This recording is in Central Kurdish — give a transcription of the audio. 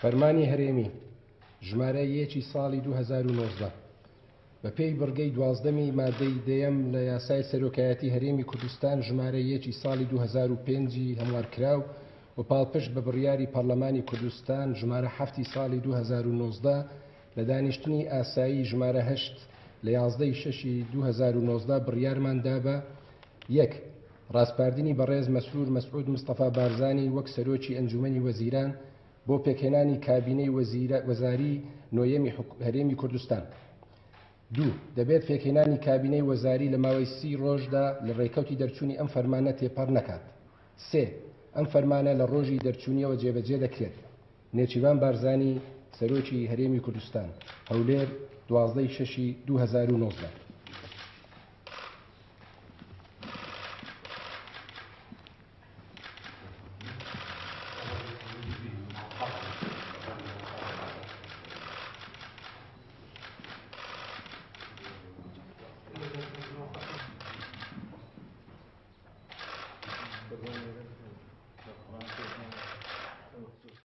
فەرمانی هەرێمی ژمارە 1 ساڵی 2019 بەپێی بڕگەی 12 مادەی دەیەم لە یاسای سەرۆکایەتی هەرێمی کوردستان ژمارە 1 ساڵی 2005 هەموارکراو و پاڵپشت بە بڕیاری پەرلەمانی کوردستان ژمارە 7 ساڵی 2019 لە دانیشتنی ئاسایی ژمارە 8 لە 11/6 2019 بڕیارماندا بە 1. ڕاستپاردنی بەڕێز مەسرور مەسعود مستەفا بارزانی وەک سەرۆکی ئەنجومەنی وەزیران بۆ پێکهێنانی کابینەی وەزاری نۆیەمی هەرێمی کوردستان. 2. دەبێت پێکهێنانی کابینەی وەزاری لە ماوەی 30 ڕۆژدا لە ڕێکەوتی دەرچوونی ئەم فەرمانە تێپەڕ نەکات. 3. ئەم فەرمانە لە ڕۆژی دەرچوونیەوە جێبەجێ دەکرێت. نێچیروان بارزانی سەرۆکی هەرێمی کوردستان. هەولێر 12/6 2019.